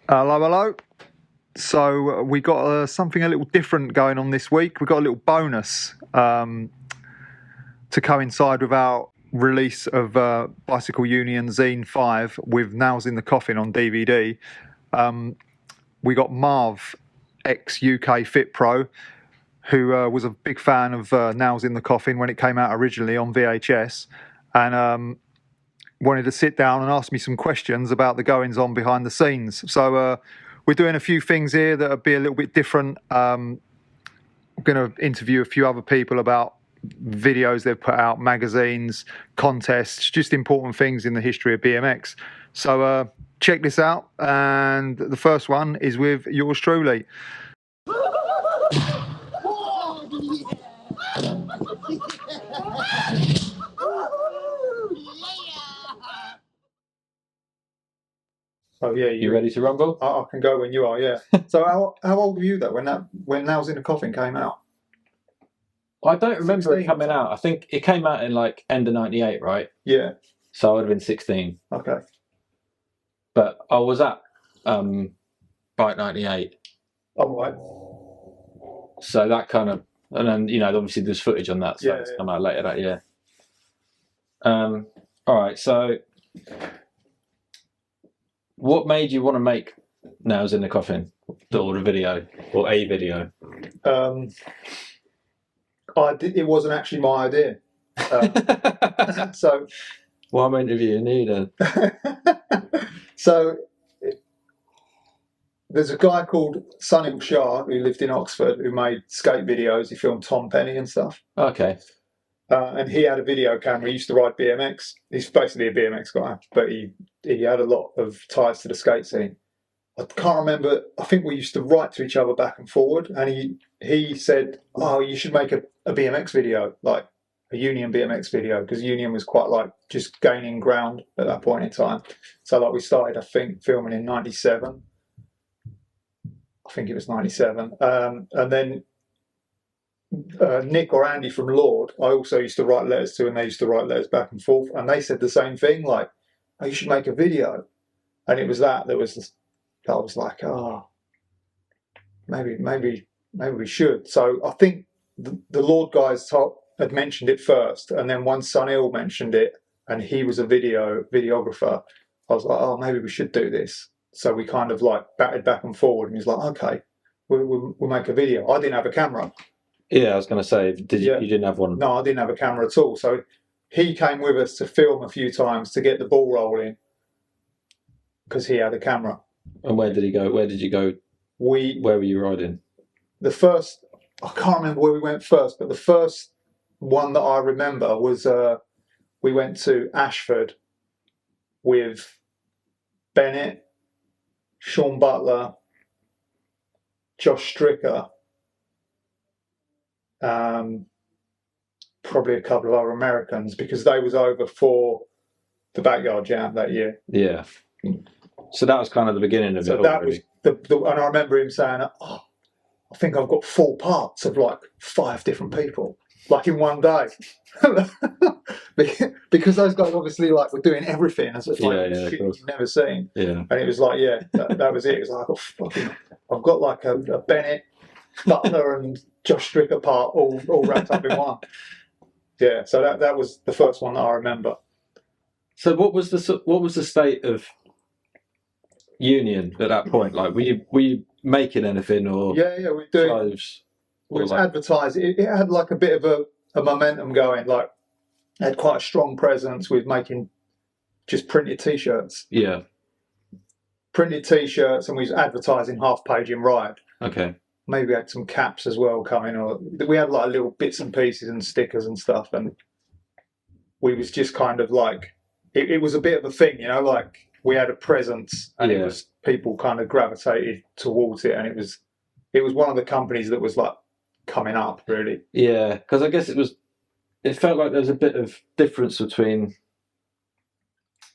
Hello, hello. So we got something a little different going on this week. We got a little bonus to coincide with our release of Bicycle Union Zine 5 with Nails in the Coffin on DVD. We got Marv, ex-UK Fit Pro, who was a big fan of Nails in the Coffin when it came out originally on VHS, and wanted to sit down and ask me some questions about the goings-on behind the scenes. So we're doing a few things here that'll be a little bit different. I'm going to interview a few other people about videos they've put out, magazines, contests, just important things in the history of BMX. So check this out, and the first one is with yours truly. Oh yeah, You ready to rumble? I can go when you are. Yeah. So how old were you though when Nails in the Coffin came out? I don't remember 16. it coming out. I think it came out in like end of '98, right? Yeah. So I would have been 16. Okay. But I was at Bike 98. All right. So that kind of, and then obviously there's footage on that, so it's come out later that year. All right. So what made you want to make Nails in the Coffin, or the video, or a video? It wasn't actually my idea. So. Well, I'm interviewing you then. So there's a guy called Sunil Shah who lived in Oxford who made skate videos. He filmed Tom Penny and stuff. Okay. And he had a video camera. He used to ride BMX. He's basically a BMX guy, but he had a lot of ties to the skate scene. I can't remember. I think we used to write to each other back and forward, and he said, "Oh, you should make a BMX video, like a Union BMX video, because Union was quite like just gaining ground at that point in time." So like we started, I think, filming in '97. I think it was '97, and then Nick or Andy from Lord, I also used to write letters to, and they used to write letters back and forth, and they said the same thing, like, "Oh, you should make a video," and it was that was. I was like, oh, maybe we should. So I think the Lord guys had mentioned it first, and then once Sunil mentioned it, and he was a videographer, I was like, oh, maybe we should do this. So we kind of like batted back and forward, and he's like, okay, we'll make a video. I didn't have a camera. Yeah, I was going to say, you didn't have one? No, I didn't have a camera at all. So he came with us to film a few times to get the ball rolling because he had a camera. And where did he go? Where did you go? Where were you riding? I can't remember where we went first, but the first one that I remember was we went to Ashford with Bennett, Sean Butler, Josh Stricker, probably a couple of other Americans, because they was over for the Backyard Jam that year. Yeah. So that was kind of the beginning of it. So that was and I remember him saying, "Oh, I think I've got full parts of like 5 different people, like in one day," because those guys obviously like were doing everything as like shit you've never seen. Yeah. And it was like, that was it. It was like, I've got like a Bennett, Butler, and Josh Stricker part all wrapped up in one. Yeah. So that was the first one that I remember. So what was the state of Union at that point? Like, were you making anything, or we're doing clothes? We was advertising. It had like a bit of a momentum going. Like, it had quite a strong presence with making just printed T-shirts. Yeah. Printed T-shirts, and we was advertising half page in Ride. Okay. Maybe we had some caps as well coming, or we had like little bits and pieces and stickers and stuff, and we was just kind of like it was a bit of a thing, like. We had a presence, and it was people kind of gravitated towards it, and it was one of the companies that was like coming up, really. Yeah, because I guess it felt like there was a bit of difference between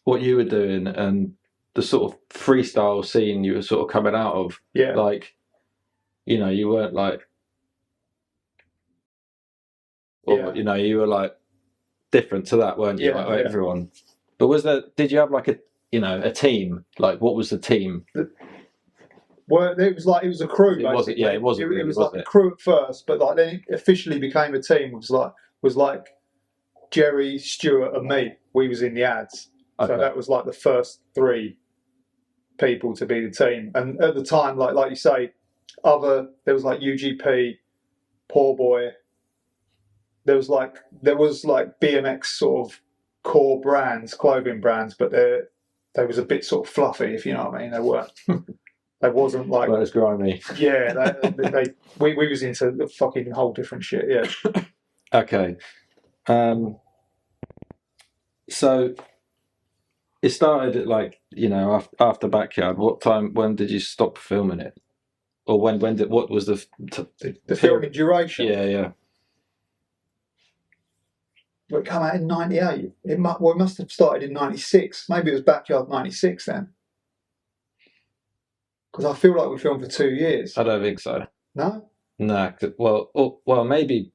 what you were doing and the sort of freestyle scene you were sort of coming out of. Yeah, like, you weren't like, you were like different to that, weren't you? Like everyone. But did you have like a team? Like, what was the team? Well, it was a crew. It was, basically. yeah, it wasn't. It was was like a crew at first, but like then it officially became a team. Was like Jerry, Stuart, and me. We was in the ads, so that was like the first 3 people to be the team. And at the time, like you say, there was like UGP, Poor Boy. There was like BMX sort of core brands, clothing brands, but they was a bit sort of fluffy, if you know what I mean. They weren't. They wasn't like. Well, it's grimy. Yeah, we was into the fucking whole different shit. Yeah. Okay. So it started at after Backyard. When did you stop filming it? Or what was the filming duration? Yeah. But it came out in 98. It must have started in 96. Maybe it was Backyard 96 then. Because I feel like we filmed for 2 years. I don't think so. No? No. Well, maybe.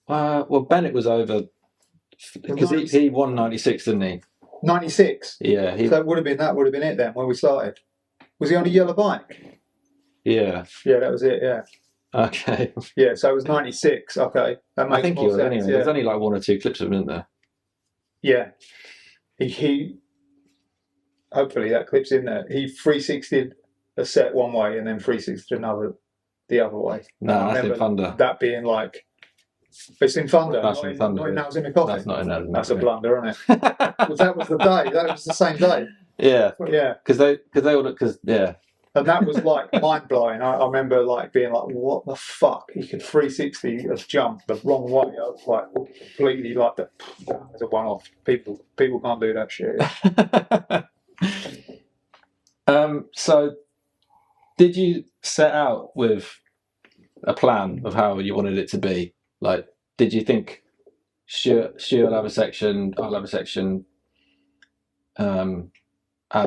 Well, Bennett was over because he won 96, didn't he? 96? Yeah. So that would have been it then when we started. Was he on a yellow bike? Yeah. Yeah, that was it, yeah. Okay. Yeah, so it was 96. Okay. That makes I think more he was sense, anyway. yeah. There's only like 1 or 2 clips of him, isn't there? Yeah. He hopefully that clip's in there. He 360'd a set one way and then 360'd the other way. No, that's in Thunder. That being like, it's in Thunder. That's in Thunder. That was in the Coffin. That's not in there. That's a blunder, isn't it? That was the day. That was the same day. Yeah. Yeah. Yeah. And that was like mind blowing. I remember like being like, what the fuck? He could 360 a jump the wrong way. I was like completely like that. As a one off. People can't do that shit. So did you set out with a plan of how you wanted it to be? Like, did you think Stuart will have a section, I'll have a section, Adam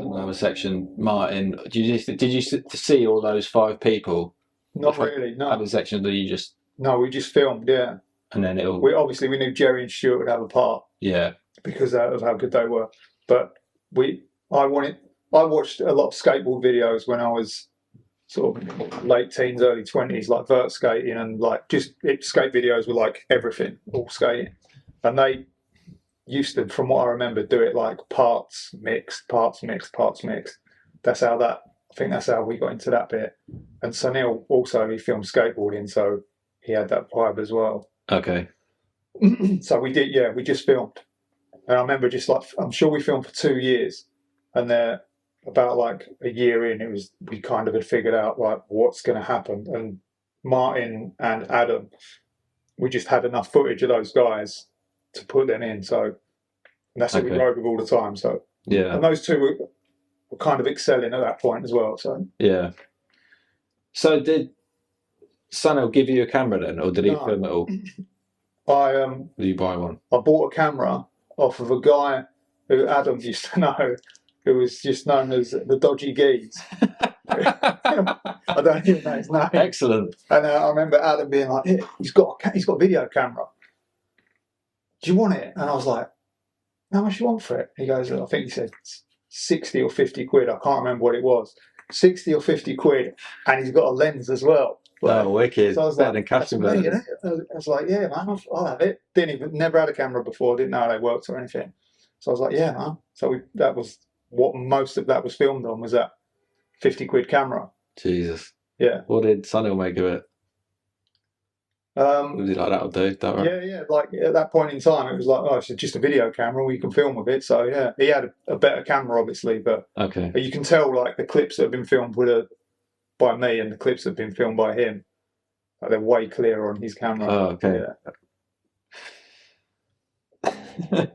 will have a section, Martin? Did you see all those 5 people? Not really, no. Have a section that you just... No, we just filmed, yeah. And then we knew Jerry and Stuart would have a part. Yeah. Because of how good they were. But I watched a lot of skateboard videos when I was sort of late teens, early 20s, like vert skating and like skate videos were like everything, all skating. And they used to, from what I remember, do it like parts mixed. I think that's how we got into that bit. And Sunil also, he filmed skateboarding, so he had that vibe as well. Okay. So we just filmed. And I remember I'm sure we filmed for 2 years. And then about like a year in, we kind of had figured out like what's going to happen. And Martin and Adam, we just had enough footage of those guys to put them in. So and that's what we rode with all the time. So yeah. And those two were kind of excelling at that point as well. So yeah. So did Sunil give you a camera then, or did he film it all? Did you buy one? I bought a camera off of a guy who Adam used to know, who was just known as the Dodgy Geese. I don't even know his name. Excellent. And I remember Adam being like, he's got a video camera. Do you want it? And I was like, how much do you want for it? He goes, I think he said 60 or 50 quid. I can't remember what it was. 60 or 50 quid. And he's got a lens as well. Oh, wicked. So I was better like, than casting you know? I was like, yeah, man, I'll have it. Never had a camera before, didn't know how they worked or anything. So I was like, yeah, man. So that was what most of that was filmed on, was that 50 quid camera. Jesus. Yeah. What did Sunil make of it? Was he like, that'll do? Yeah. Like at that point in time, it was like, oh, it's just a video camera. We can film with it. So yeah, he had a better camera, obviously, but you can tell like the clips that have been filmed by me and the clips that have been filmed by him, like, they're way clearer on his camera. Oh, okay. Yeah.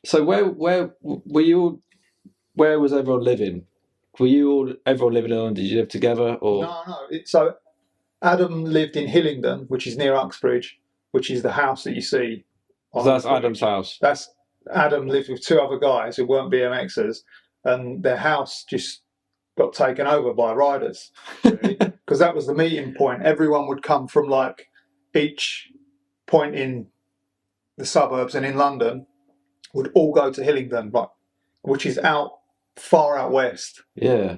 So where were you? Where was everyone living? Were everyone living alone? Did you live together or? No. So Adam lived in Hillingdon, which is near Uxbridge, which is the house that you see. So that's Adam's house. That's Adam lived with 2 other guys who weren't BMXers, and their house just got taken over by riders, because that was the meeting point. Everyone would come from like each point in the suburbs and in London, would all go to Hillingdon, which is out far out west. Yeah.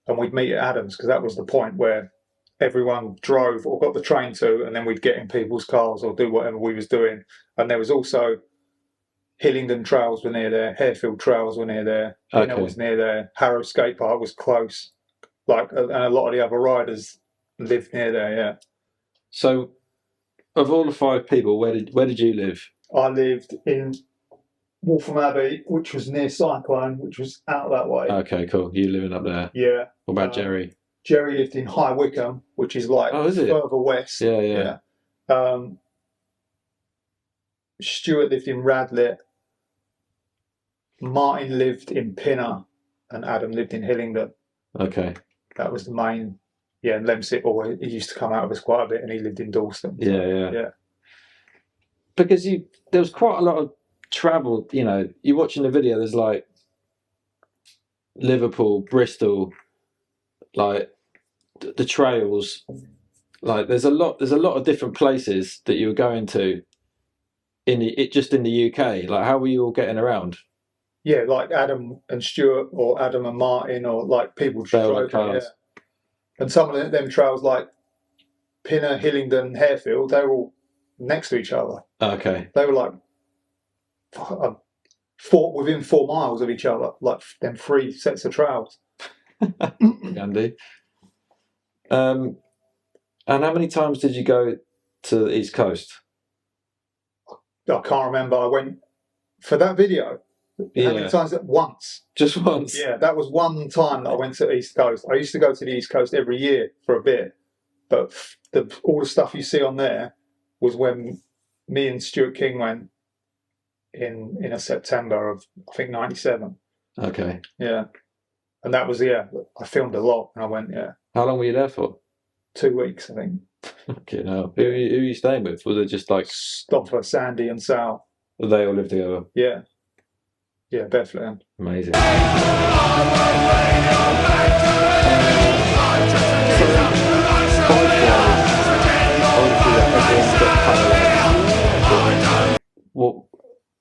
And we'd meet at Adams because that was the point where everyone drove or got the train to, and then we'd get in people's cars or do whatever we was doing. And there was also Hillingdon trails were near there, Harefield trails were near there, Pinner was near there, Harrow Skate Park was close. Like, and a lot of the other riders lived near there. Yeah. So, of all the 5 people, where did you live? I lived in Waltham Abbey, which was near Cyclone, which was out that way. Okay, cool. You living up there? Yeah. What about Jerry? Jerry lived in High Wycombe, which is like further west. Yeah. Stuart lived in Radlett. Martin lived in Pinner, and Adam lived in Hillingdon. Okay. That was the main. Yeah, and Lemsip, he used to come out of us quite a bit, and he lived in Dalston. So, yeah. Because there was quite a lot of travel. You know, you're watching the video. There's like Liverpool, Bristol, like the trails. Like there's a lot of different places that you were going to just in the UK. Like, how were you all getting around? Yeah, like Adam and Stuart, or Adam and Martin, or like people drove cars. Yeah. And some of them trails, like Pinner, Hillingdon, Harefield, they were all next to each other. Okay. They were like within 4 miles of each other, like them 3 sets of trails. Andy. And how many times did you go to the East Coast? I can't remember. I went for that video. How many times? Once. Just once? Yeah, that was one time that I went to the East Coast. I used to go to the East Coast every year for a bit, but all the stuff you see on there was when me and Stuart King went in a September of, I think, 97. Okay. Yeah. And that was, I filmed a lot, and I went, How long were you there for? 2 weeks, I think. Okay, no. Who are you staying with? Was it just like Stoffer, Sandy and Sal? They all lived together? Yeah. Yeah, Bethlehem. Amazing. What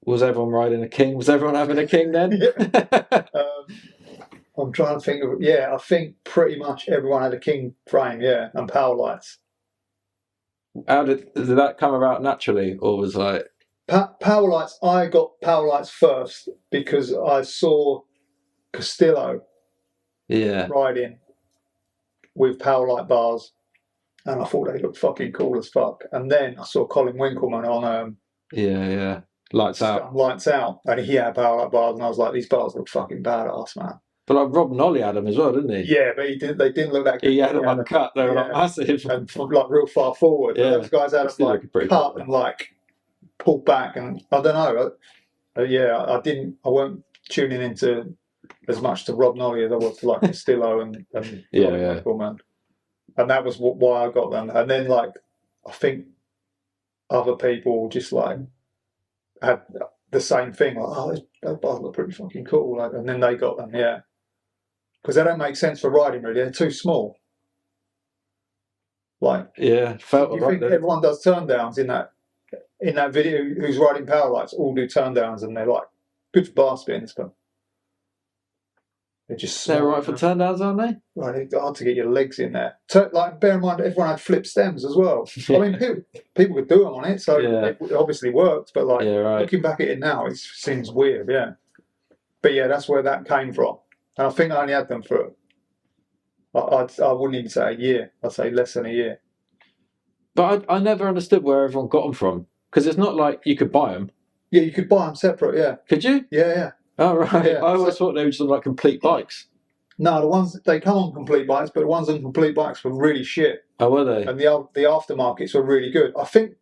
was everyone riding a King? Was everyone having a King then? I'm trying to think of it. Yeah, I think pretty much everyone had a King frame, and power lights. How did that come about naturally, or was like power lights? I got power lights first because I saw Castillo riding with power light bars, and I thought they looked fucking cool as fuck. And then I saw Colin Winkleman on Lights Out, and he had power light bars, and I was like, these bars look fucking badass, man. But like Rob Nolly had them as well, didn't he? Yeah, but they didn't look that good. He had them uncut. They were like massive and like real far forward. Yeah, those guys had them like cut and like pulled back, and I don't know. I weren't tuning into as much to Rob Nolly as I was to like Castillo and man. And that was why I got them. And then like I think other people just like had the same thing, like, those bars look pretty fucking cool, like, and then they got them, because they don't make sense for riding really. They're too small. Like, felt you think everyone does turn downs in that video? Who's riding power lights all do turn downs, and they're like good for bar spins, but they're just small. They're right for turn downs, aren't they? Right, they're hard to get your legs in there. Like, bear in mind, everyone had flip stems as well. I mean, people could do them on it, so it obviously worked. But like looking back at it now, it seems weird. Yeah, but that's where that came from. And I think I only had them for, I wouldn't even say a year. I'd say less than a year. But I never understood where everyone got them from, because it's not like you could buy them. Yeah, you could buy them separate. Yeah. Could you? Yeah. Oh right. Yeah, I always thought they were just like complete bikes. No, the ones they come on complete bikes, but the ones on complete bikes were really shit. Oh, were they? And the aftermarkets were really good. I think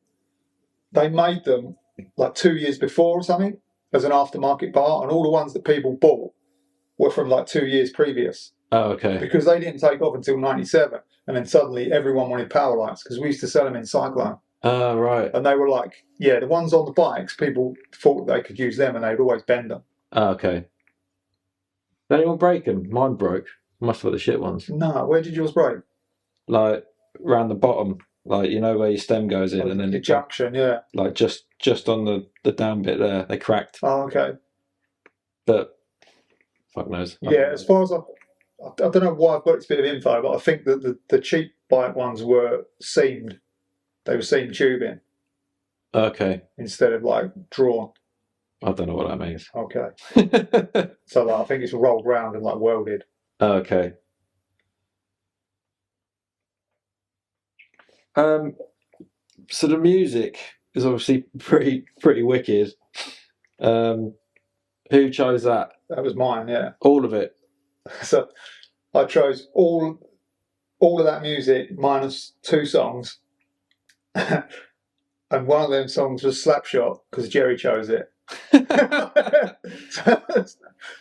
they made them like 2 years before or something as an aftermarket bar, and all the ones that people bought were from like 2 years previous. Oh, okay. Because they didn't take off until 97, and then suddenly everyone wanted power lights because we used to sell them in Cyclone. Oh, right. And they were like, the ones on the bikes, people thought they could use them, and they'd always bend them. Oh, okay. Did anyone break them? Mine broke. Must have the shit ones. No, where did yours break? Like around the bottom, like where your stem goes in, and then the junction, like just on the down bit there, they cracked. Oh, okay. But fuck knows. Yeah, as far as I don't know why I've got this bit of info, but I think that the cheap bike ones were seamed. They were seam tubing. Okay. Instead of like drawn. I don't know what that means. Okay. So like, I think it's rolled round and like welded. Okay. So the music is obviously pretty wicked. Who chose that? That was mine, yeah. All of it. So I chose all of that music minus 2 songs. And one of them songs was Slapshot because Jerry chose it. And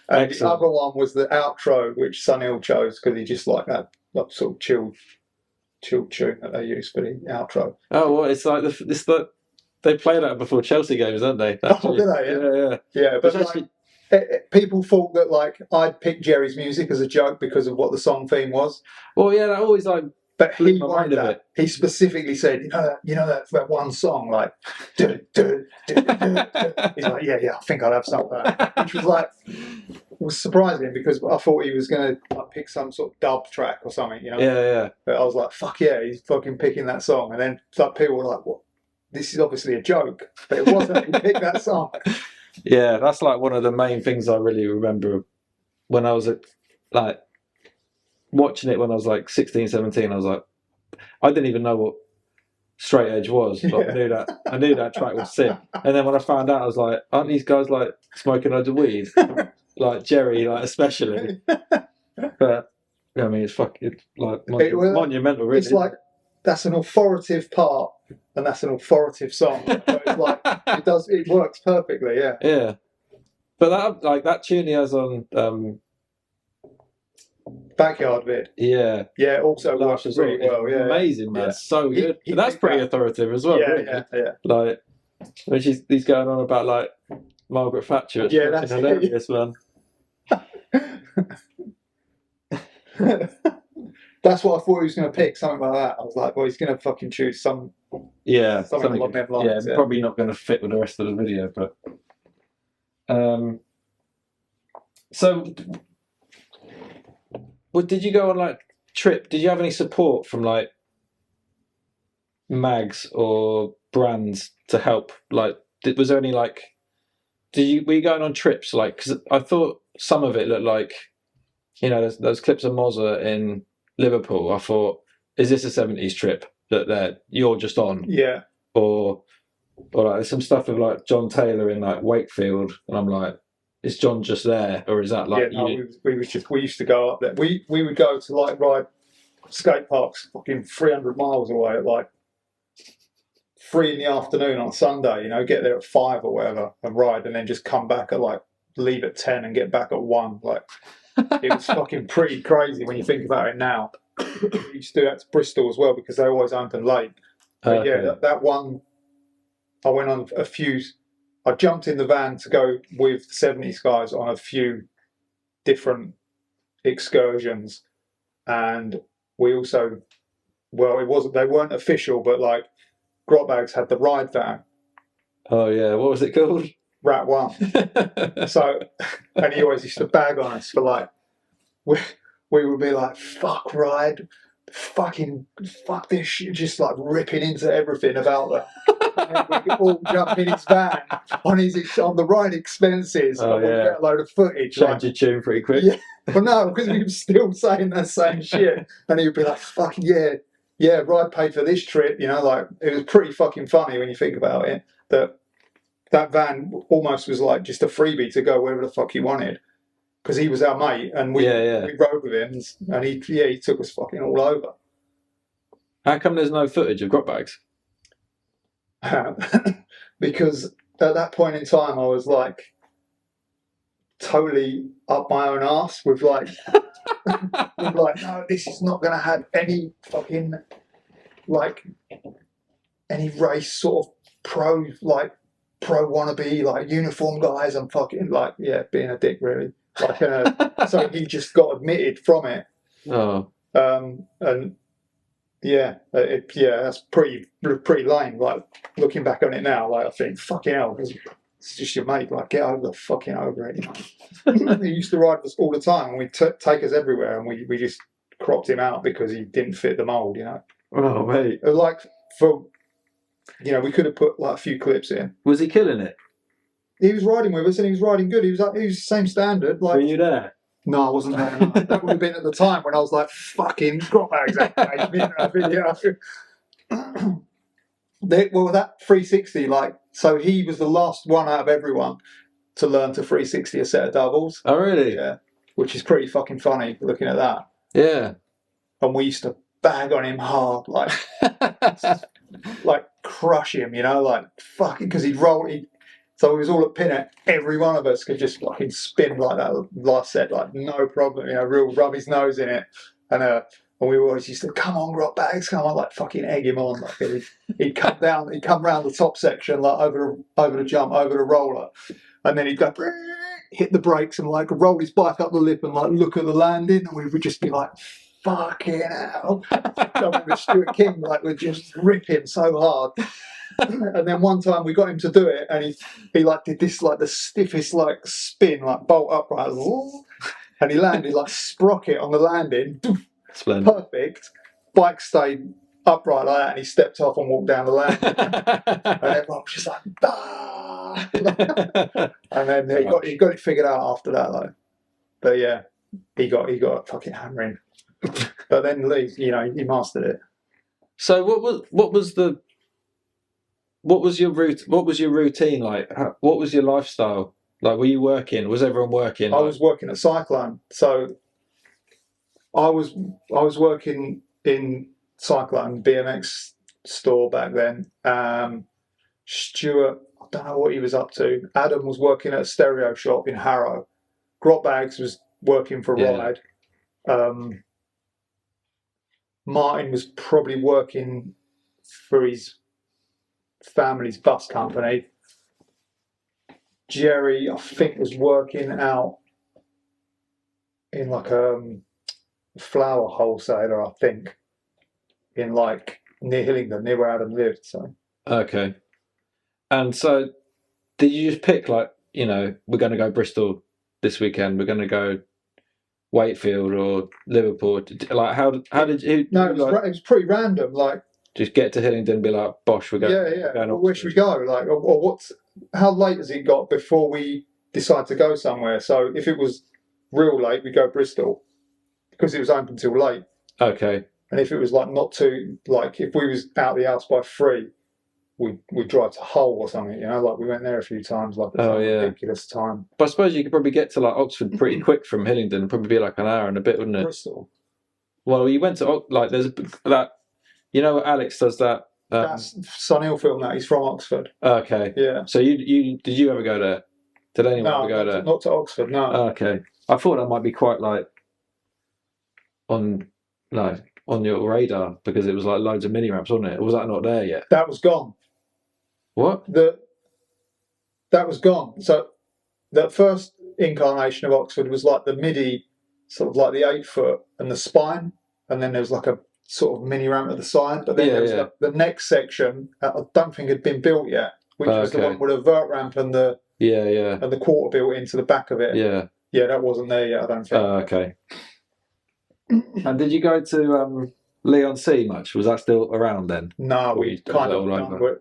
the other one was the outro, which Sunil chose because he just liked that sort of chilled tune that they use for the outro. Oh, well, it's like they play that before Chelsea games, don't they? Oh, do they? Yeah. But actually, people thought that like I'd picked Jerry's music as a joke because of what the song theme was. Well, yeah, that always like. But he wanted that. He specifically said, you know that one song, like, he's like, yeah, I think I'll have some of that, which was surprising because I thought he was going to like, pick some sort of dub track or something, you know. Yeah. But I was like, fuck yeah, he's fucking picking that song, and then like people were like, what? This is obviously a joke, but it wasn't. He picked that song. Yeah, that's like one of the main things I really remember when I was like. Watching it when I was like 16, 17, I was like, I didn't even know what straight edge was. But yeah. I knew that track was sick. And then when I found out, I was like, aren't these guys like smoking loads of weed? Like Jerry, like especially. But I mean, it's fucking like monumental, really. It's like that's an authoritative part, and that's an authoritative song. So it's like it works perfectly. Yeah. Yeah. But that tune he has on. Backyard vid. Yeah. Also works really well. Yeah, amazing, man. Yeah. So good. That's pretty authoritative as well. Yeah. Like when he's going on about like Margaret Thatcher. It's that's hilarious, man. That's what I thought he was going to pick, something like that. I was like, well, he's going to fucking choose something along them lines. Yeah, probably not going to fit with the rest of the video, but so. Well, did you go on like trip? Did you have any support from like mags or brands to help? Like, was there any like? Were you going on trips? Like, because I thought some of it looked like, there's those clips of Mozza in Liverpool. I thought, is this a '70s trip that you're just on? Yeah. Or like there's some stuff with like John Taylor in like Wakefield, and I'm like. Is John just there, or is that like? Yeah, no, we used to go up there. We would go to like ride skate parks, fucking 300 miles away at like 3 in the afternoon on Sunday. Get there at 5 or whatever and ride, and then just come back at like leave at 10 and get back at 1. Like it was fucking pretty crazy when you think about it now. We used to do that to Bristol as well because they always open late. But yeah, that one I went on a few. I jumped in the van to go with the 70s guys on a few different excursions, and we also, they weren't official, but like Grotbags had the ride van. Oh yeah, what was it called? Rat One. So, and he always used to bag on us for like, we would be like, fuck ride, fuck this shit, just like ripping into everything about that. And we could all jump in his van on the right expenses. Oh, and we'd get a load of footage. Change your tune pretty quick. Yeah, but no, because we were still saying that same shit, and he would be like, "Fucking yeah, ride paid for this trip." Like it was pretty fucking funny when you think about it. That van almost was like just a freebie to go wherever the fuck he wanted, because he was our mate, and we rode with him, and he took us fucking all over. How come there's no footage of Grotbags? Because at that point in time I was like totally up my own arse with like no, this is not going to have any fucking like any race sort of pro wannabe like uniform guys. I'm fucking like being a dick really, like so he just got admitted from it. And that's pretty lame. Like looking back on it now, like I think fucking hell, it's it's just your mate. Like, get over it. He used to ride with us all the time, and we'd take us everywhere, and we just cropped him out because he didn't fit the mould, you know. Oh, mate. Like, for, you know, we could have put like a few clips in. Was he killing it? He was riding with us, and he was riding good. He was the same standard. Like, were you there? No, I wasn't there. No. That would have been at the time when I was like, fucking drop bags activated in that video. Well, that 360, like, so he was the last one out of everyone to learn to 360 a set of doubles. Oh, really? Yeah. Which is pretty fucking funny looking at that. Yeah. And we used to bag on him hard, like, like crush him, you know, like fucking, because he'd roll. So he was all at pin. Every one of us could just fucking spin like that last set, like no problem, you know, real rub his nose in it. And we always used to, come on, Grot Bags, come on, like fucking egg him on. Like he'd come down, he'd come round the top section, like over the jump, over the roller, and then he'd go, hit the brakes and like roll his bike up the lip and like look at the landing, and we would just be like, fucking hell. I remember Stuart King like would just rip him so hard. And then one time we got him to do it, and he like did this like the stiffest like spin, like bolt upright, and he landed like sprocket on the landing. Splendid. Perfect. Bike stayed upright like that, and he stepped off and walked down the landing. And everyone was just like, ah! And then he got it figured out after that, though. But yeah, he got a fucking hammering. But then Lee, you know, he mastered it. So what was your routine like? What was your lifestyle like? Were you working? Was everyone working? I was working at Cyclone, so I was working in Cyclone BMX store back then. Stuart, I don't know what he was up to. Adam was working at a stereo shop in Harrow. Grot Bags was working for Ride. Martin was probably working for his family's bus company. Jerry, I think, was working out in like a flower wholesaler, I think, in like near Hillingdon, near where Adam lived. So okay. And so did you just pick like, you know, we're going to go Bristol this weekend, we're going to go Wakefield or Liverpool? Like how did you? No, it was pretty random. Like, just get to Hillingdon and be like, bosh, we're going. Yeah. Well, where should we go? Like, or how late has it got before we decide to go somewhere? So if it was real late, we go Bristol because it was open till late. Okay. And if it was like not too, like if we was out the house by 3, we'd drive to Hull or something. You know, like we went there a few times. Like ridiculous time. But I suppose you could probably get to like Oxford pretty quick from Hillingdon. It'd probably be like an hour and a bit, wouldn't it? Bristol. Well, you went to like there's that. You know, Alex does that. That's Sunil film that he's from Oxford. Okay. Yeah. So you did you ever go there? Did anyone ever go there? Not to Oxford. No. Okay. I thought that might be quite like on your radar because it was like loads of mini ramps, wasn't it? Or was that not there yet? That was gone. What? That was gone. So the first incarnation of Oxford was like the midi, sort of like the 8 foot and the spine, and then there was like a sort of mini ramp at the side. But then there was the next section. I don't think had been built yet, which was the one with a vert ramp and the and the quarter built into the back of it. Yeah, that wasn't there yet. I don't think. Okay. And did you go to Leon C much? Was that still around then? No, we kind of done.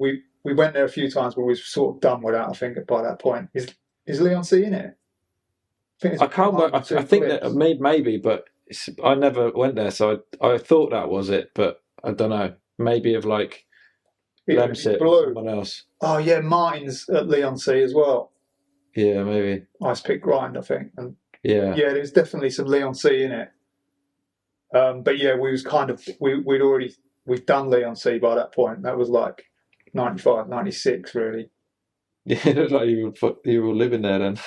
We went there a few times, but we were sort of done with that. I think by that point, is Leon C in it? I can't work. I think that maybe, but I never went there, so I thought that was it, but I don't know. Maybe of like Lemsip or someone else. Oh yeah, Martin's at Leon C as well. Yeah, maybe. Ice Pick Grind, I think. And yeah, there's definitely some Leon C in it. But yeah, we was kind of we'd done Leon C by that point. That was like 95, 96, really. Yeah, it looked like you were living there then.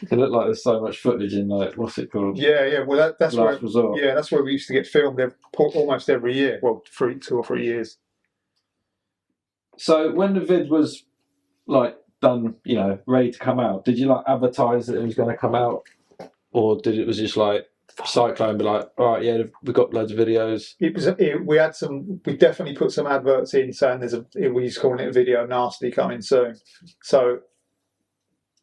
It looked like there's so much footage in like what's it called? Yeah. Well, that's Last Resort. Yeah, that's where we used to get filmed almost every year. Well, 2 or 3 years. So when the vid was like done, you know, ready to come out, did you like advertise that it was going to come out, or was it just like Cyclone, be like, all right, yeah, we've got loads of videos. We definitely put some adverts in saying we used calling it a video nasty coming soon. So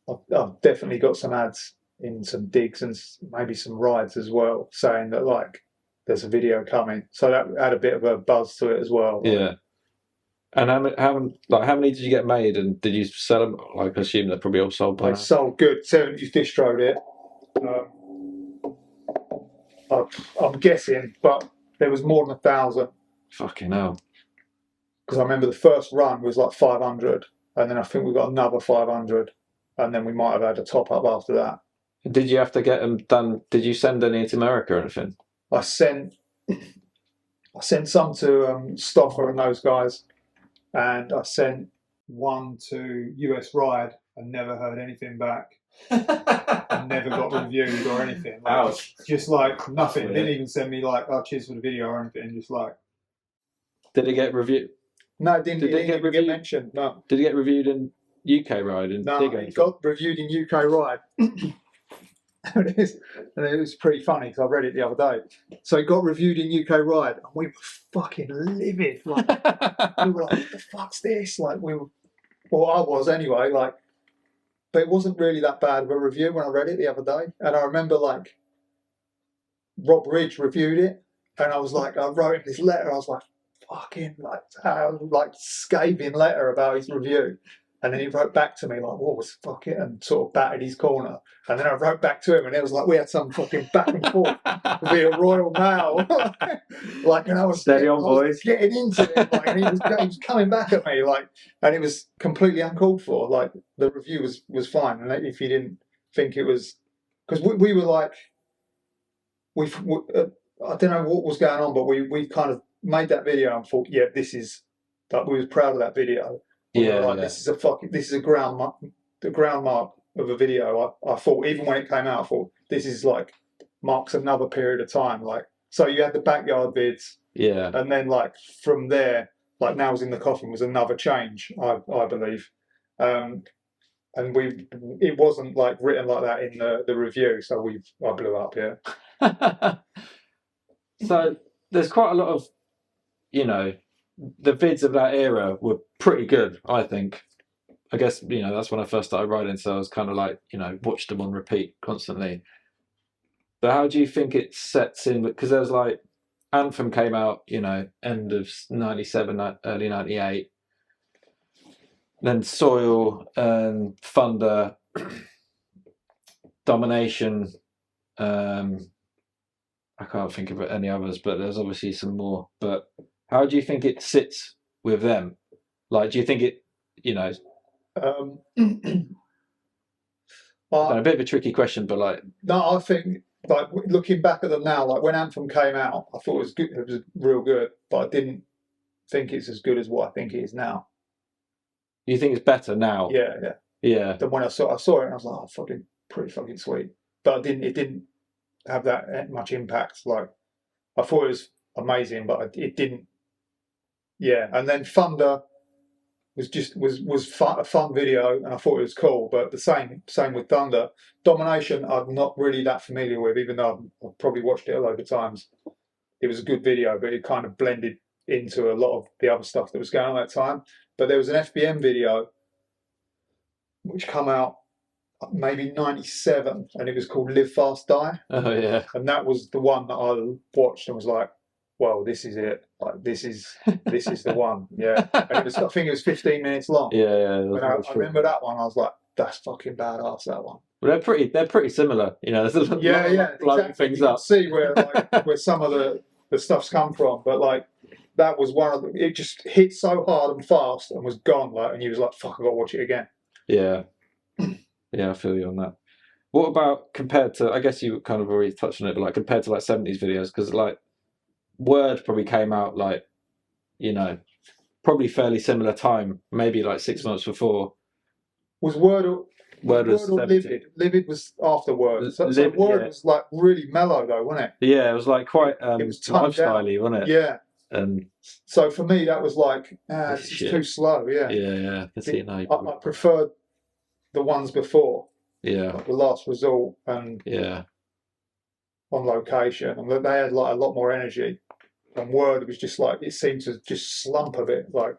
I've definitely got some ads in some digs and maybe some rides as well, saying that like there's a video coming. So that had a bit of a buzz to it as well. Yeah. And how many did you get made, and did you sell them? Like, I assume they're probably all sold by now. Sold good. 70s distroed it. I'm guessing, but there was more than 1,000. Fucking hell. Because I remember the first run was like 500, and then I think we got another 500, and then we might have had a top up after that. Did you have to get them done? Did you send any to America or anything? I sent some to Stoffer and those guys, and I sent one to US Ride and never heard anything back. And never got reviewed or anything. Like, just like nothing. Didn't even send me like, oh, cheers for the video or anything. Just like. Did it get reviewed? No, it didn't. Did it get mentioned? No. Did it get reviewed in UK Ride? No, it got reviewed in UK Ride. And it was pretty funny because I read it the other day. So it got reviewed in UK Ride, and we were fucking livid. Like we were like, "What the fuck's this?" Like we were. Well, I was anyway. Like. But it wasn't really that bad of a review when I read it the other day. And I remember like Rob Ridge reviewed it, and I was like, I wrote him this letter. I was like, fucking like scathing letter about his review. And then he wrote back to me like, what was fucking, and sort of batted his corner. And then I wrote back to him, and it was like we had some fucking back and forth via Royal Mail. Like, and I was steady on, boys, getting into it, like, and he was coming back at me, like, and it was completely uncalled for. Like the review was fine, and if you didn't think it was, because we were like, I don't know what was going on, but we kind of made that video and thought, yeah, this is, like, we was proud of that video. Yeah, like, yeah. This is a ground mark of a video. I thought, even when it came out, I thought this is like marks another period of time. Like, so you had the backyard vids, yeah, and then like from there, like Nails in the Coffin was another change, I believe, and it wasn't like written like that in the review, so I blew up, yeah. So there's quite a lot of, the vids of that era were pretty good, I think. I guess, that's when I first started riding, so I was kind of like, watched them on repeat constantly. But how do you think it sets in? Because there was like, Anthem came out, end of 97, early 98. Then Soil and Thunder, Domination, I can't think of any others, but there's obviously some more. But how do you think it sits with them? Like, do you think it, a bit of a tricky question, but like, no, I think like looking back at them now, like when Anthem came out, I thought it was good. It was real good, but I didn't think it's as good as what I think it is now. You think it's better now? Yeah. Than when I saw it, and I was like, oh, pretty fucking sweet. But it didn't have that much impact. Like, I thought it was amazing, but it didn't. Yeah, and then Thunder was a fun video, and I thought it was cool. But the same with Thunder. Domination, I'm not really that familiar with, even though I've probably watched it a load of times. It was a good video, but it kind of blended into a lot of the other stuff that was going on at that time. But there was an FBM video which came out maybe 97, and it was called Live Fast Die. Oh yeah. And that was the one that I watched and was like, well, this is it. Like, this is the one. Yeah. And I think it was 15 minutes long. Yeah. I remember that one. I was like, that's fucking badass, that one. Well, they're pretty similar. There's a lot of blowing things up. See where some of the stuff's come from, but like that was one of them. It just hit so hard and fast and was gone. Like, and you was like, fuck, I gotta watch it again. Yeah. Yeah, I feel you on that. What about compared to? I guess you kind of already touched on it, but like compared to like 70s videos, because like Word probably came out like, probably fairly similar time, maybe like 6 months before. Was Word was Livid? Livid was after Word. So Word was like really mellow though, wasn't it? Yeah, it was like quite it was lifestyle-y, wasn't it? Yeah. And so for me, that was like, this is too slow. Yeah. Yeah. I can see it now. I preferred the ones before. Yeah. Like The Last Resort and. Yeah. on location, and they had like a lot more energy. And Word was just like, it seemed to just slump a bit. Like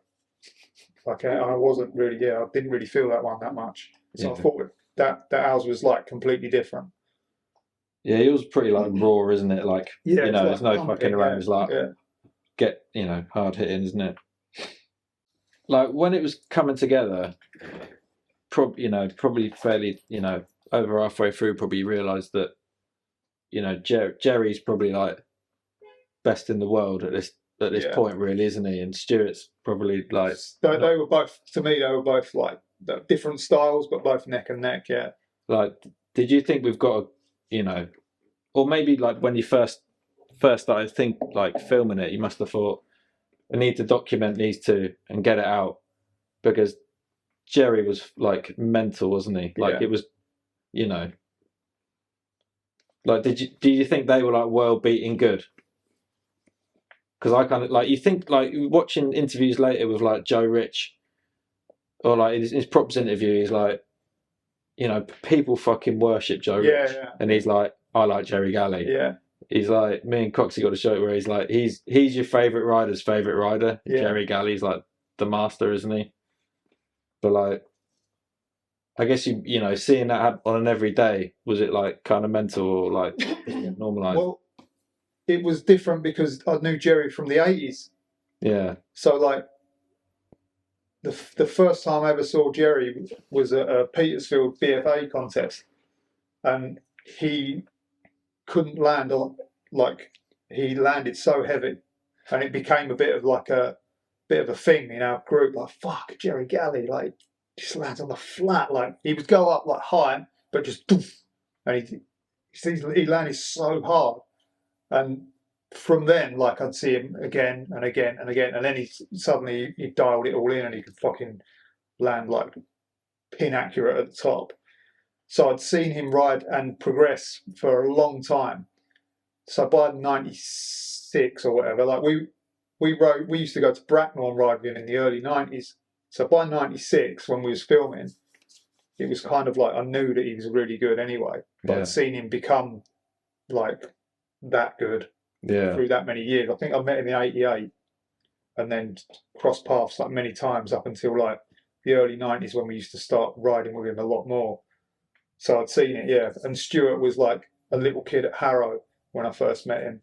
I wasn't really, I didn't really feel that one that much. So I thought that ours was like completely different. Yeah, it was pretty like raw, isn't it? Like, Yeah, there's no pumping, fucking around. It's like, get, hard hitting, isn't it? Like when it was coming together, probably fairly, over halfway through, probably realised that, Jerry's probably like best in the world at this point, really, isn't he? And Stuart's probably like they were both, to me, they were both like different styles, but both neck and neck. Yeah. Like, did you think we've got a, or maybe like when you first started filming it, you must have thought, I need to document these two and get it out, because Jerry was like mental, wasn't he? Like it was, like do you think they were like world beating good? Because I kind of like, you think like watching interviews later with like Joe Rich, or like his props interview, he's like, people fucking worship Joe Rich, and he's like, I like Jerry Galley. Yeah. He's like, me and Coxie got a show where he's like, he's your favourite rider's favourite rider. Yeah. Jerry Galley's like the master, isn't he? But like, I guess seeing that on an everyday, was it like kind of mental or like normalised? Well, it was different because I knew Jerry from the 80s. Yeah. So like, the first time I ever saw Jerry was at a Petersfield BFA contest, and he couldn't land on, like, he landed so heavy, and it became a bit of a thing in our group. Like, fuck, Jerry Galley, like, just lands on the flat. Like, he would go up like high, but just doof, and he landed so hard. And from then, like, I'd see him again and again and again, and then he suddenly dialed it all in, and he could fucking land like pin accurate at the top. So I'd seen him ride and progress for a long time. So by '96 or whatever, like we used to go to Bracknell and ride with him in the early '90s. So by '96, when we was filming, it was kind of like I knew that he was really good anyway, but I'd seen him become like that good through that many years. I think I met him in '88, and then crossed paths like many times up until like the early '90s, when we used to start riding with him a lot more. So I'd seen it, yeah. And Stuart was like a little kid at Harrow when I first met him,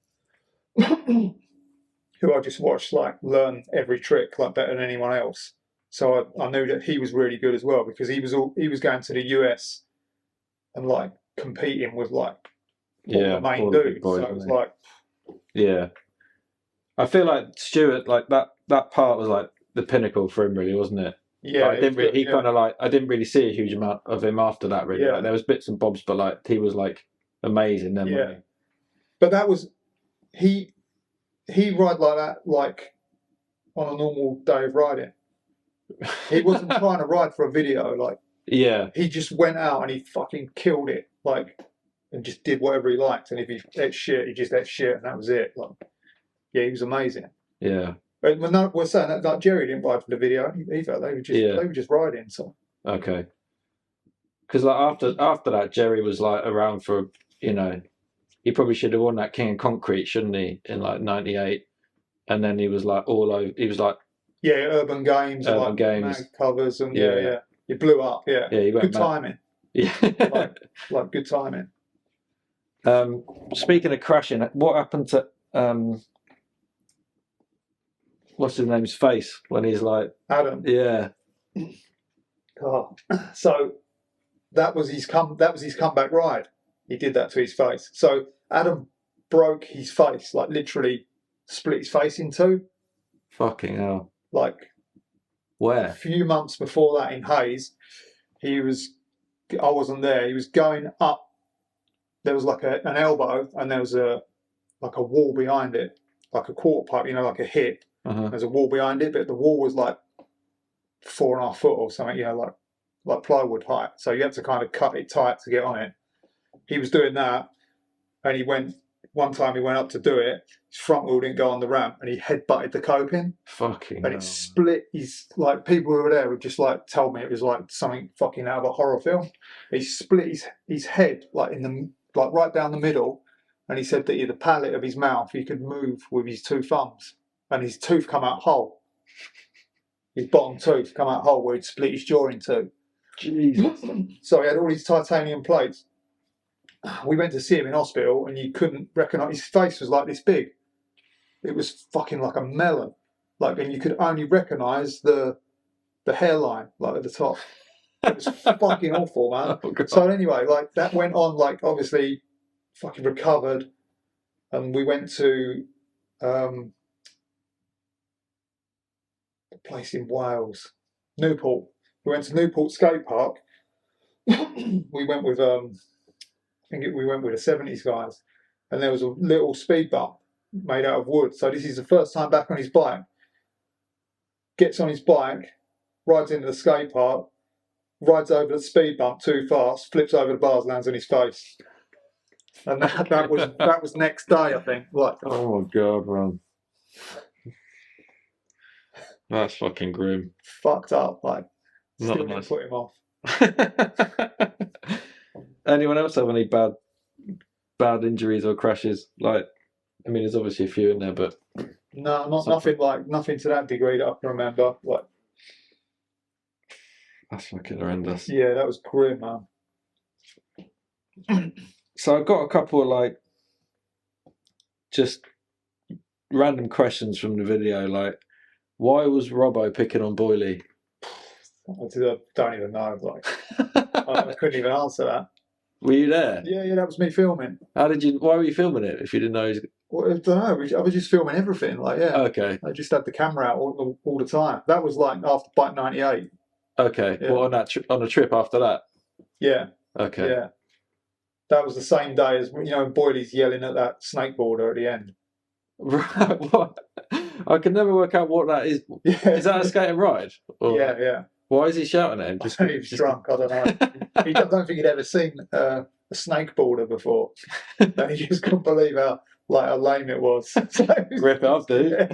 who I just watched like learn every trick like better than anyone else. So I knew that he was really good as well, because he was going to the US and like competing with like all the main dudes. So it was like, I feel like Stuart, like that part was like the pinnacle for him, really, wasn't it? Yeah, like, I didn't really see a huge amount of him after that, really. Like, there was bits and bobs, but like he was like amazing then. Yeah, but that was he ride like that, like on a normal day of riding. He wasn't trying to ride for a video, like he just went out and he fucking killed it, like, and just did whatever he liked. And if he ate shit, he just ate shit, and that was it. Like, he was amazing. Yeah. But we're saying that like Jerry didn't ride for the video either. They were just riding. So okay. Because like after that, Jerry was like around for, he probably should have won that King of Concrete, shouldn't he, in like '98? And then he was like all over. He was like Urban Games, like mag covers, and he blew up. Yeah, he went good timing. Yeah, like good timing. Speaking of crashing, what happened to what's his name's face when he's like Adam? Yeah. Oh. So that was his comeback ride. He did that to his face. So Adam broke his face, like literally split his face in two. Fucking hell. Like, where? A few months before that in Hayes, I wasn't there. He was going up. There was like an elbow, and there was a wall behind it, like a quarter pipe, like a hip. There's a wall behind it, but the wall was like 4.5 foot or something, like plywood height. So you had to kind of cut it tight to get on it. He was doing that, and one time he went up to do it, his front wheel didn't go on the ramp, and he head-butted the coping. Fucking And it split his, like, people who were there would just like told me it was like something fucking out of a horror film. He split his head like right down the middle, and he said that the palate of his mouth he could move with his 2 thumbs, and his tooth come out whole. His bottom tooth come out whole where he'd split his jaw in 2. Jesus. So he had all these titanium plates. We went to see him in hospital, and you couldn't recognise his face was like this big. It was fucking like a melon, like, and you could only recognise the hairline, like at the top. It was fucking awful, man. Oh, God. So anyway, like that went on, like obviously, fucking recovered, and we went to a place in Wales, Newport. We went to Newport Skate Park. We went with we went with the 70s guys, and there was a little speed bump made out of wood. So this is the first time back on his bike. Gets on his bike, rides into the skate park, rides over the speed bump too fast, flips over the bars, lands on his face. And that was next day, I think. Like, oh my God, man. That's fucking grim. Fucked up. Like, Not still nice. didn't put him off. Anyone else have any bad injuries or crashes? Like, I mean, there's obviously a few in there, but no, nothing to that degree that I can remember. Like, that's fucking horrendous. Yeah, that was grim, man. So I've got a couple of like just random questions from the video, like, why was Robbo picking on Boyley? I don't even know. Like, I couldn't even answer that. Were you there? Yeah, that was me filming. Why were you filming it if you didn't know? Well, I don't know. I was just filming everything. Like, yeah. Okay. I just had the camera out all the time. That was like after Bike 98. Okay. Yeah. Well, on a trip after that. Yeah. Okay. Yeah. That was the same day as, you know, Boyley's yelling at that snakeboarder at the end. Right. What? I can never work out what that is. Yeah. Is that a skate and ride? Or yeah. Why is he shouting at him? Just he was drunk. I don't know. I don't think he'd ever seen a snakeboarder before, and he just couldn't believe how lame it was. So, rip it up, dude.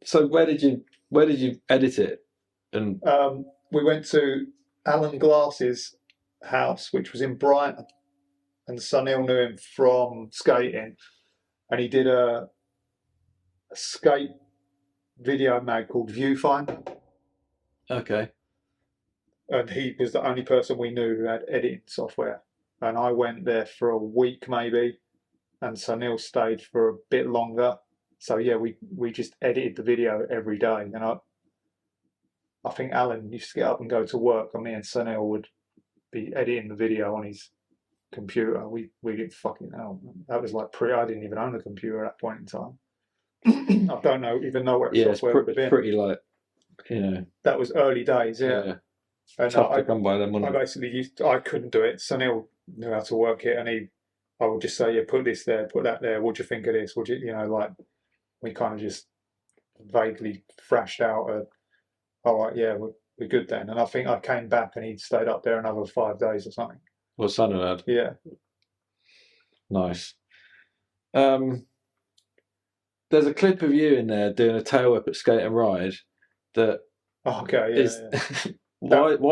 So where did you edit it? And we went to Alan Glass's house, which was in Brighton, and Sunil knew him from skating, and he did a skate video mag called Viewfinder. Okay. And he was the only person we knew who had editing software. And I went there for a week maybe, and Sunil stayed for a bit longer. So yeah, we just edited the video every day. And I think Alan used to get up and go to work, and me and Sunil would be editing the video on his computer. We did fucking hell. That was like I didn't even own a computer at that point in time. I don't even know what software would have been. Pretty like, you know. That was early days, yeah. And tough to come by them. I couldn't do it. Sunil knew how to work it, and I would just say, yeah, put this there, put that there. What do you think of this? Would you know, like, we kind of just vaguely thrashed out all right, yeah, we're good then. And I think I came back and he'd stayed up there another 5 days or something. Well, Sunil had. Yeah. Nice. There's a clip of you in there doing a tail whip at Skate and Ride that why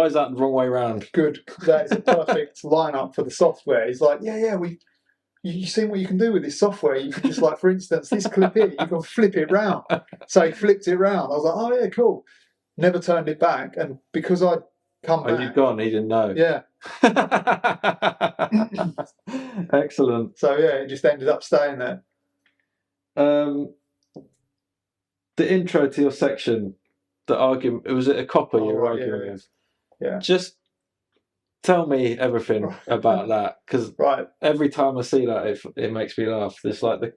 is that the wrong way around? Good. That is a perfect lineup for the software. He's like, you seen what you can do with this software? You can just, like, for instance, this clip here, you can flip it round. So he flipped it round. I was like, oh yeah, cool. Never turned it back, and because I'd come back. Oh, you'd gone, he didn't know. Yeah. Excellent. So yeah, it just ended up staying there. The intro to your section, the argument, was it a copper you were arguing with? Yeah. Just tell me everything about that, because every time I see that, it makes me laugh. It's like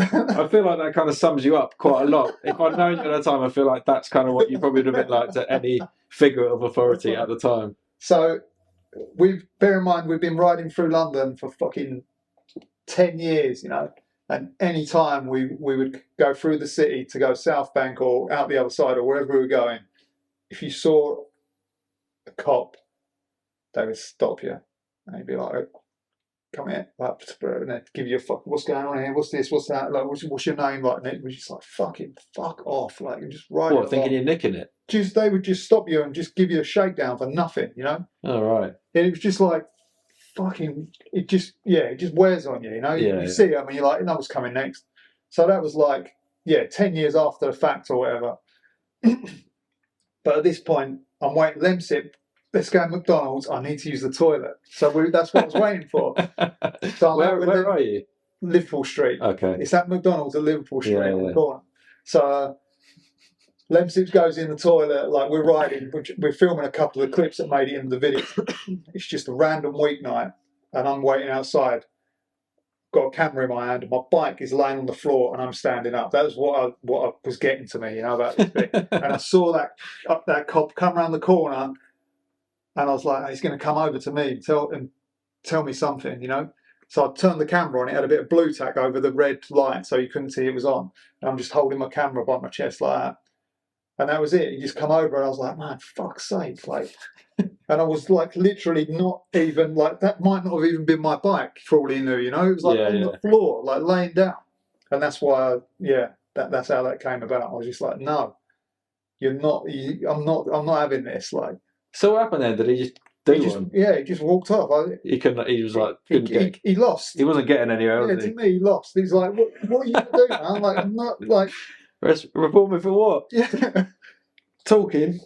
I feel like that kind of sums you up quite a lot. If I'd known you at the time, I feel like that's kind of what you probably would have been like to any figure of authority at the time. So, bear in mind, we've been riding through London for fucking 10 years, you know, and any time we would go through the city to go South Bank or out the other side or wherever we were going, if you saw a cop, they would stop you and they'd be like, come here, like, and they'd give you a fuck, what's going on here, what's this, what's that, like, what's your name, like, and it was just like, fuck off, like, you just ride. What, thinking you're nicking it? they would just stop you and just give you a shakedown for nothing, you know. All right. And it was just like fucking. It just wears on you, you know. Yeah, you see them and you're like, no, what's coming next. So that was like 10 years after the fact or whatever. But at this point, I'm waiting. Lemsip, let's go to McDonald's. I need to use the toilet. So that's what I was waiting for. So where are you? Liverpool Street. Okay. It's at McDonald's at Liverpool Street on the Yeah. corner. So Lemsip goes in the toilet, like we're riding, we're filming a couple of clips that made it into the video. It's just a random weeknight, and I'm waiting outside. Got a camera in my hand, and my bike is laying on the floor, and I'm standing up. That was what I was getting to me, you know, about this thing. And I saw that cop come around the corner, and I was like, he's going to come over to me and tell me something, you know. So I turned the camera on. It had a bit of blue tack over the red light, so you couldn't see it was on. And I'm just holding my camera by my chest like that. And that was it. He just come over, and I was like, man, fuck's sake. Like, and I was like, literally not even, like, that might not have even been my bike for all he knew, you know? It was like on the floor, like laying down. And that's why, that's how that came about. I was just like, no, I'm not having this. Like, so what happened then? Did he just do one? Yeah, he just walked off. He couldn't. He was like, he lost. He wasn't getting anywhere. Was he? To me, he lost. He's like, what are you gonna do, man? I'm like, I'm not like. Report me for what? Yeah, talking.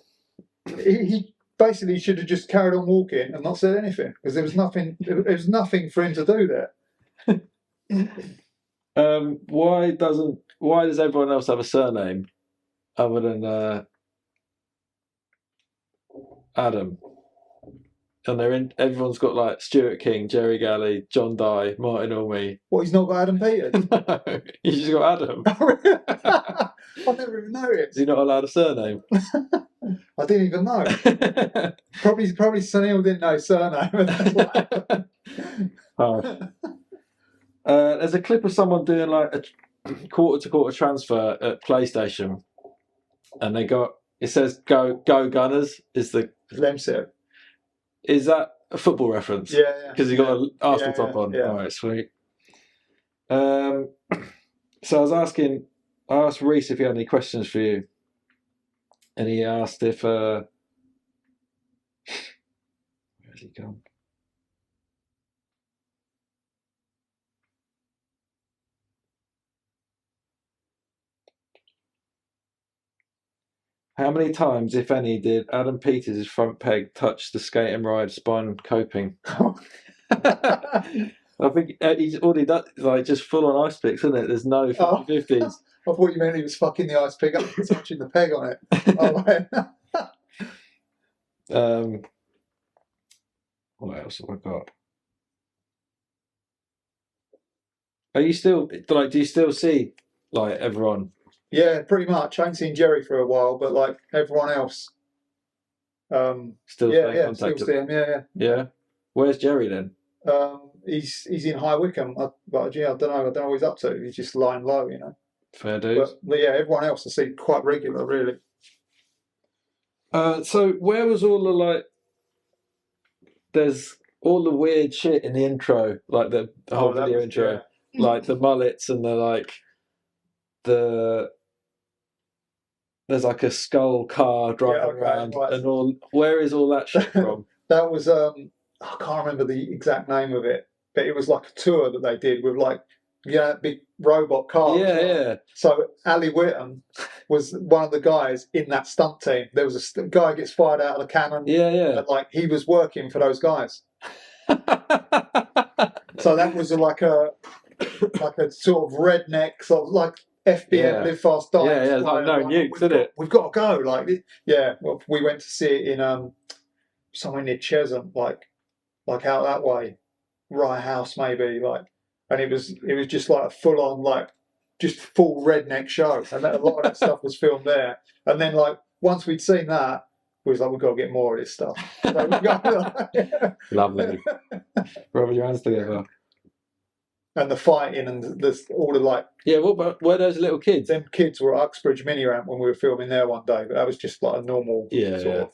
He basically should have just carried on walking and not said anything because there was nothing. There was nothing for him to do there. Why does everyone else have a surname other than Adam? And everyone's got like Stuart King, Jerry Galley, John Dye, Martin Orme. What, he's not got Adam Peters? No, he's just got Adam. I've never even noticed. Is he not allowed a surname? I didn't even know. Probably Sunil didn't know his surname. That's what happened. There's a clip of someone doing like a quarter-to-quarter transfer at PlayStation, and it says "Go Gunners" is the Lemsip. Is that a football reference? Yeah. Because he got an Arsenal top on. Yeah. All right, sweet. So I asked Reese if he had any questions for you, and he asked if where's he gone? How many times, if any, did Adam Peters' front peg touch the skate and ride spine coping? I think he's already done, like, just full on ice picks, isn't it? There's no 50-50s. I thought you meant he was fucking the ice pick up and touching the peg on it. What else have I got? Are you still like? Do you still see like everyone? Yeah, pretty much. I ain't seen Jerry for a while, but like everyone else, still still see him. Yeah. Where's Jerry then? He's in High Wycombe. I don't know. I don't know what he's up to. He's just lying low, you know. Fair dues. But yeah, everyone else I see quite regular, really. So where was all the like? There's all the weird shit in the intro, like the whole video intro, like the mullets and there's like a skull car driving around and all. Where is all that shit from? That was I can't remember the exact name of it, but it was like a tour that they did with like big robot cars. Yeah. So Ali Whittam was one of the guys in that stunt team. There was a guy gets fired out of the cannon. Yeah. And like he was working for those guys. So that was like a sort of redneck sort of like FBM Live Fast Die. Yeah, it's like no nukes, isn't it? We've got to go. Like well, we went to see it in somewhere near Chesham, like out that way, Rye House maybe, like. And it was just like a full on like just full redneck show, and a lot of that stuff was filmed there. And then like once we'd seen that, we was like, we've got to get more of this stuff. So Lovely. Rubbing your hands together. And the fighting and all the like. Yeah, what were those little kids? Them kids were at Uxbridge Mini Ramp when we were filming there one day, but that was just like a normal a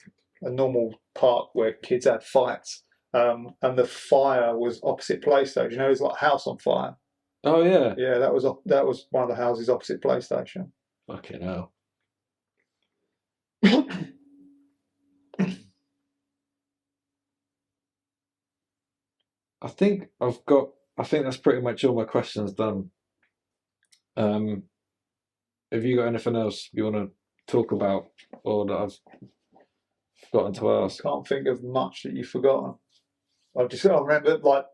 normal park where kids had fights. And the fire was opposite PlayStation. You know, it was like a house on fire. Oh yeah. Yeah, that was one of the houses opposite PlayStation. Fucking hell. I think that's pretty much all my questions done. Have you got anything else you want to talk about, or that I've forgotten to ask? Can't think of much that you've forgotten. I remember like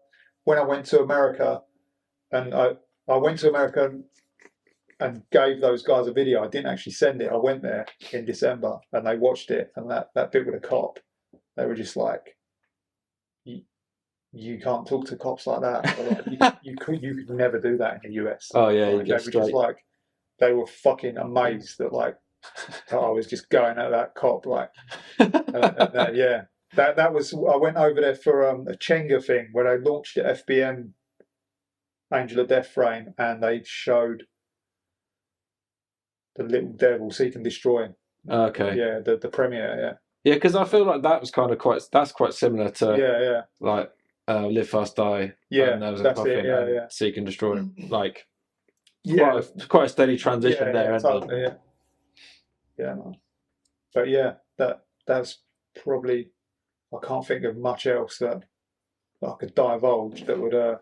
when I went to America, and I went to America and gave those guys a video. I didn't actually send it. I went there in December and they watched it, and that bit with the cop, they were just like, you can't talk to cops like that. Like, you could never do that in the US. Oh yeah, like, they were just like, they were fucking amazed that like I was just going at that cop like, yeah. That was, I went over there for a Chenga thing where they launched the FBM Angel of Death frame, and they showed the little devil Seek and Destroy. Okay. Yeah, the premiere. Yeah. Yeah, because I feel like that was kind of quite similar to like Live Fast Die. Yeah, and there was a Coffin and Seek and Destroy. Like quite a steady transition there. Totally, yeah, man. But yeah, that's probably, I can't think of much else that I could divulge that would.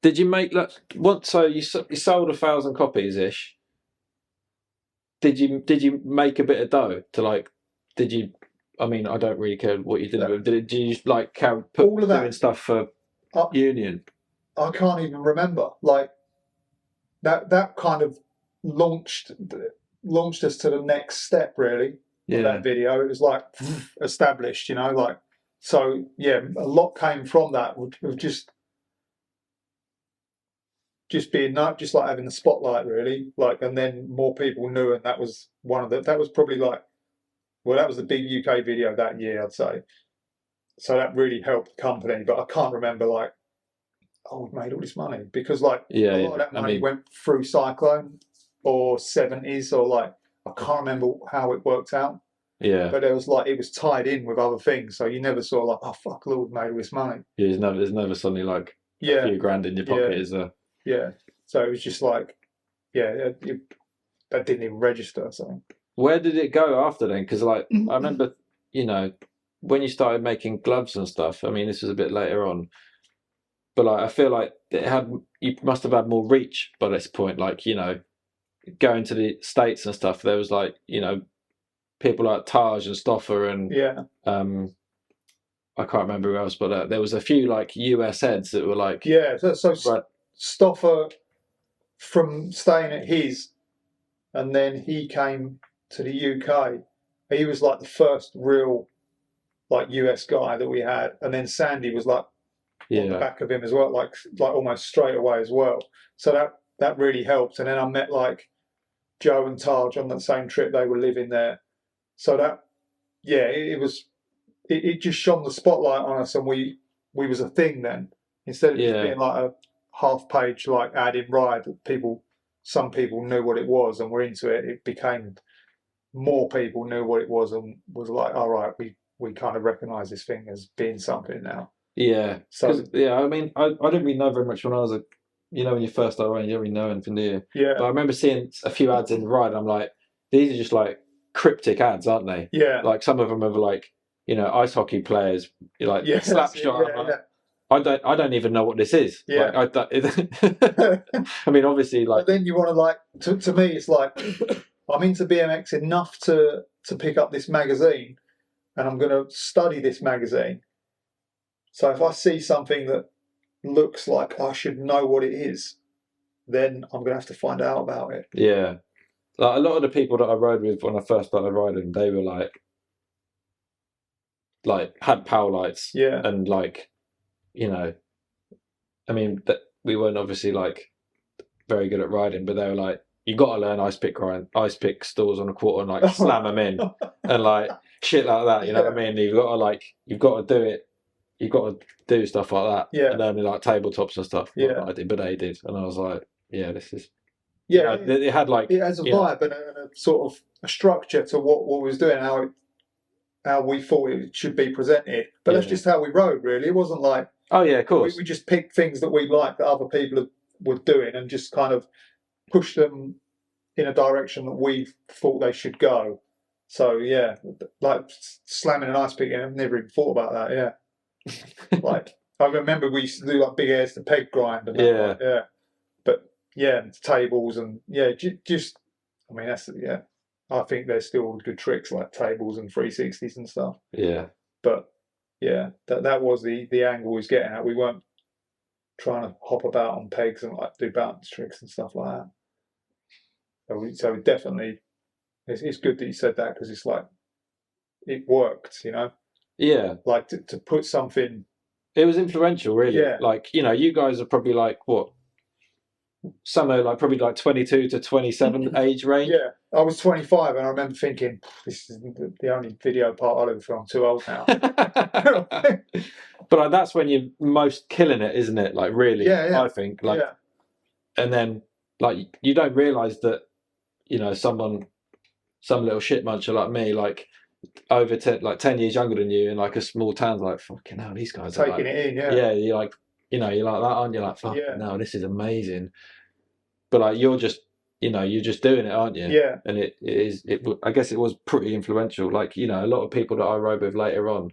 Did you make once? So you sold 1,000 copies ish. Did you make a bit of dough to like? Did you? I mean, I don't really care what you did. But did you like put all of that doing stuff for Union? I can't even remember. Like that kind of launched us to the next step. Really, that video. It was like established, you know, like so. Yeah, a lot came from that. Of just being not just like having the spotlight, really. Like, and then more people knew, and that was one of the. That was probably like. Well, that was the big UK video that year, I'd say. So that really helped the company. But I can't remember like, oh, we've made all this money, because like a lot of that money went through Cyclone or 70s, or like I can't remember how it worked out. Yeah. But there was like, it was tied in with other things, so you never saw like, oh fuck, Lord, made all this money. Yeah, there's never suddenly like a few grand in your pocket, is there? Yeah. So it was just like, that didn't even register. So. Where did it go after then? Because like I remember, you know, when you started making gloves and stuff. I mean, this was a bit later on, but like I feel like you must have had more reach by this point. Like, you know, going to the States and stuff. There was like, you know, people like Taj and Stoffer and I can't remember who else, but there was a few like US heads that were like So Stoffer, from staying at his, and then he came to the UK. He was like the first real like US guy that we had, and then Sandy was like on the back of him as well, like almost straight away as well. So that really helped. And then I met like Joe and Taj on that same trip. They were living there, so that it just shone the spotlight on us, and we was a thing then, instead of just being like a half-page like ad in Ride. Some people knew what it was and were into it. It became more people knew what it was and was like, all right, we kind of recognise this thing as being something now. Yeah. So I mean, I didn't really know very much when I was when you first started running, you don't really know anything, do you? Yeah. But I remember seeing a few ads in Ride, and I'm like, these are just like cryptic ads, aren't they? Yeah. Like some of them are like, you know, ice hockey players, like slap shot. I don't even know what this is. Yeah. Like, I mean, obviously, like. But then you want to like, to me, it's like, I'm into BMX enough to pick up this magazine, and I'm going to study this magazine. So if I see something that looks like I should know what it is, then I'm going to have to find out about it. Yeah. Like a lot of the people that I rode with when I first started riding, they were like had power lights. Yeah. And like, you know, I mean, we weren't obviously like very good at riding, but they were like, you got to learn ice pick stalls on a quarter and like slam them in and like shit like that. You know what I mean? You've got to do it. You've got to do stuff like that. Yeah. And then like tabletops and stuff. Yeah. Like I did, but they did, and I was like, yeah, this is. Yeah. You know, it had like, it has a vibe and a sort of a structure to what we was doing, how we thought it should be presented. But that's just how we rode, really. It wasn't like, oh yeah, of course. We just picked things that we liked that other people were doing and just kind of push them in a direction that we thought they should go. So yeah, like slamming an ice pick in, I've never even thought about that. Yeah, like I remember we used to do like big airs to peg grind and that. Yeah. Like, yeah, but yeah, tables and yeah, just I mean that's yeah. I think there's still good tricks like tables and 360s and stuff. Yeah. But yeah, that was the angle we was getting at. We weren't trying to hop about on pegs and like do balance tricks and stuff like that. So definitely, it's good that you said that because it's like it worked, you know. Yeah. Like to put something. It was influential, really. Yeah. Like, you know, you guys are probably like what? Somewhere like probably like 22 to 27 age range. Yeah, I was 25 and I remember thinking, this is the only video part I'll ever film. I'm too old now. But like, that's when you're most killing it, isn't it? Like really, Yeah. I think. Like, and then like you don't realise that, you know, some little shit muncher like me, like over 10 years younger than you in like a small town's like, fucking hell, these guys are taking like, it in. yeah, you're like, you know, you're like that, aren't you? Like, fuck, no, this is amazing. But like, you're just, you know, you're just doing it, aren't you? Yeah. And it is. I guess it was pretty influential. Like, you know, a lot of people that I rode with later on,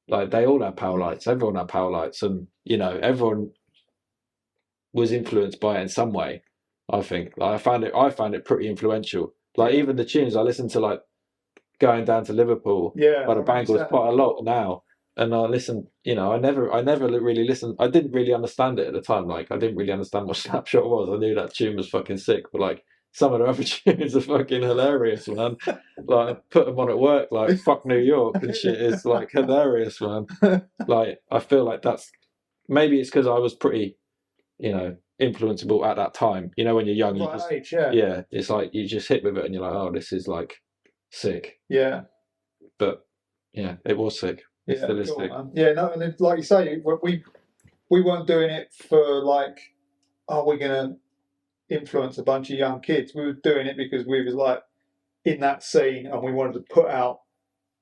like they all had power lights. Everyone had power lights, and you know, everyone was influenced by it in some way. I think. Like, I found it pretty influential. Like even the tunes I listened to, like going down to Liverpool, by the Bangles quite a lot now. And I listened, you know, I never really listened. I didn't really understand it at the time. Like, I didn't really understand what Snapshot was. I knew that tune was fucking sick, but like, some of the other tunes are fucking hilarious, man. Like, I put them on at work, like, fuck New York and shit is like hilarious, man. Like, I feel like that's, maybe it's because I was pretty, you know, influenceable at that time. You know, when you're young, you just, yeah, it's like, you just hit with it and you're like, oh, this is like sick. Yeah. But yeah, it was sick. It's still is sick. Yeah, no, and like you say, we weren't doing it for like, oh, we're gonna influence a bunch of young kids. We were doing it because we was like in that scene and we wanted to put out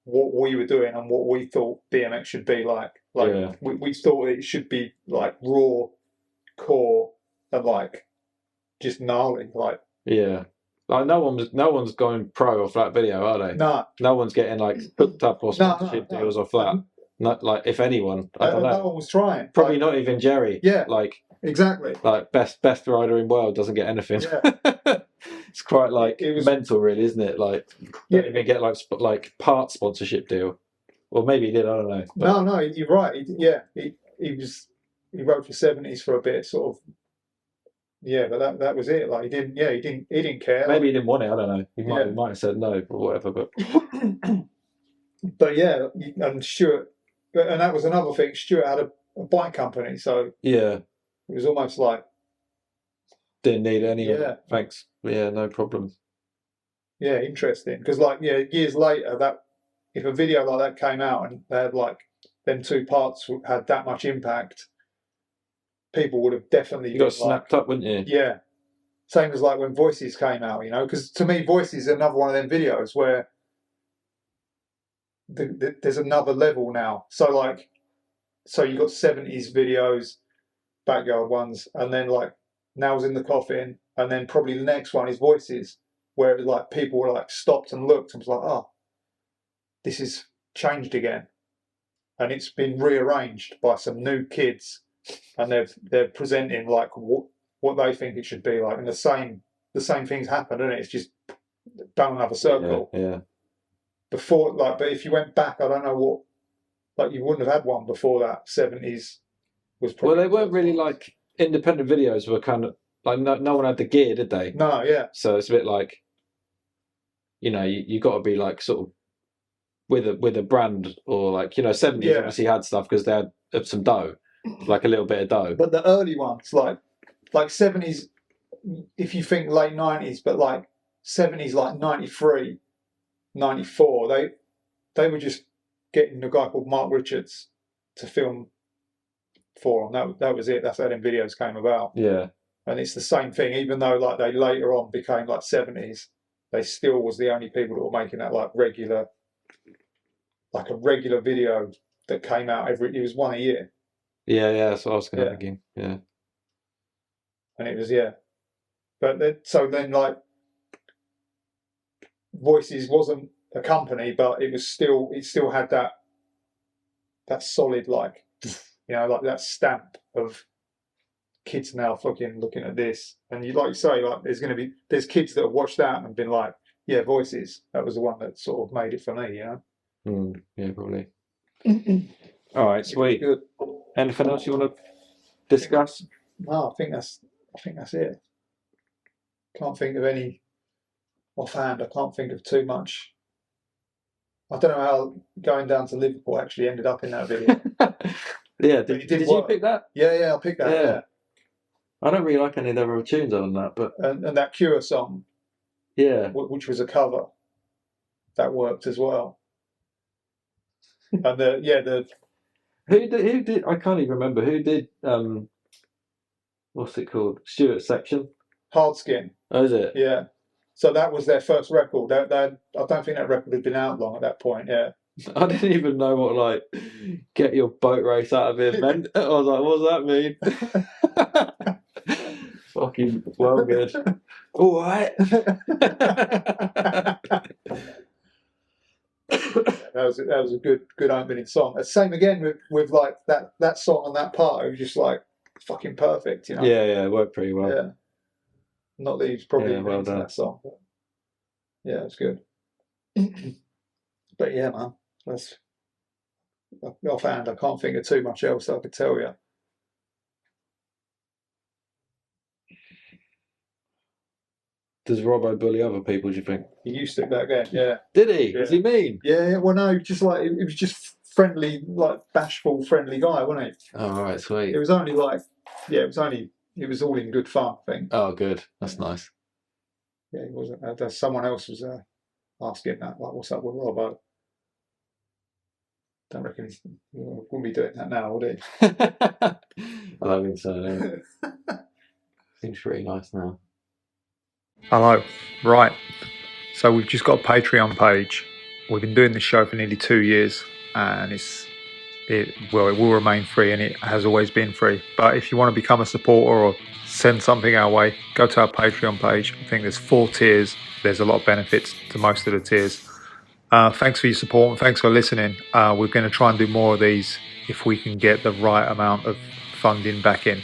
what we were doing and what we thought BMX should be like. Like we thought it should be like raw, core, and like just gnarly. Like like no one's going pro off that video, are they? No one's getting like hooked up or sponsorship deals off that. Not like, if anyone, I don't know. No one was trying. Probably not even Jerry. Yeah. Like exactly. Like best rider in world doesn't get anything. Yeah. It's quite like it was mental, really, isn't it? Like don't even get like part sponsorship deal. Well, maybe he did. I don't know. But... No, you're right. He rode for 70s for a bit, sort of. Yeah, but that was it. Like he didn't care. Maybe he didn't want it. I don't know. He might have said no or whatever. But but yeah, and Stuart, and that was another thing. Stuart had a bike company, so yeah, it was almost like didn't need any. Yeah, thanks. Yeah, no problem. Yeah, interesting. Because like years later, that if a video like that came out and they had like them two parts had that much impact, people would have definitely got snapped up, wouldn't you? Yeah. Same as like when Voices came out, you know, because to me, Voices is another one of them videos where there's another level now. So like, you got 70s videos, backyard ones, and then like Now's in the Coffin, and then probably the next one is Voices, where it was like people were like stopped and looked and was like, oh, this is changed again, and it's been rearranged by some new kids, and they're presenting like what they think it should be like, and the same things happen, and it's just done another circle. Yeah. Before, like, but if you went back, I don't know what, like, you wouldn't have had one before that. 70s was probably. Well, they weren't really like independent videos. Were kind of like no one had the gear, did they? No, yeah. So it's a bit like, you know, you got to be like sort of with a brand, or like, you know, 70s obviously had stuff because they had some dough, like a little bit of dough. But the early ones, like 70s, if you think late 90s, but like 70s, like 93, 94, they were just getting a guy called Mark Richards to film for them. That was it. That's how them videos came about. Yeah. And it's the same thing, even though like they later on became like 70s, they still was the only people that were making that like a regular video that came out it was one a year. Yeah, that's what I was kind of thinking. Yeah. And it was, but then like Voices wasn't a company, but it still had that solid, like, like that stamp of kids now fucking looking at this. And like you say, like there's kids that have watched that and been like, yeah, Voices. That was the one that sort of made it for me, Yeah, probably. All right, sweet. Good. Anything else you want to discuss? No, I think that's it. Can't think of any offhand. I can't think of too much. I don't know how going down to Liverpool actually ended up in that video. Yeah, did you pick that? Yeah, I picked that. Yeah. I don't really like any of the other tunes on that, but and that Cure song, yeah, which was a cover, that worked as well. And who did I can't even remember who did what's it called? Stuart's section. Hard Skin. Oh, is it? Yeah. So that was their first record. I don't think that record had been out long at that point. Yeah. I didn't even know what like get your boat race out of him meant. I was like, what does that mean? Fucking well good. All right. That was a good opening song. Same again with like that song on that part. It was just like fucking perfect, Yeah, it worked pretty well. Yeah. Not that he's probably well into done. that song, but yeah, it's good. But yeah, man, that's offhand. I can't think of too much else I could tell you. Does Robbo bully other people, do you think? He used to back then, yeah. Did he? Yeah. Was he mean? Yeah, well, no, just like, it was just friendly, like bashful, friendly guy, wasn't he? Oh, right, sweet. It was only like, it was all in good fun, I think. Oh, good. That's nice. Yeah, it wasn't, someone else was asking that, like, what's up with Robbo? Don't reckon he wouldn't be doing that now, would he? I don't think so, no. Seems pretty nice now. Hello. Right. So we've just got a Patreon page. We've been doing this show for nearly 2 years, and it will remain free, and it has always been free. But if you want to become a supporter or send something our way, go to our Patreon page. I think there's 4 tiers. There's a lot of benefits to most of the tiers. Thanks for your support and thanks for listening. We're going to try and do more of these if we can get the right amount of funding back in.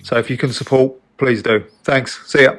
So if you can support, please do. Thanks. See ya.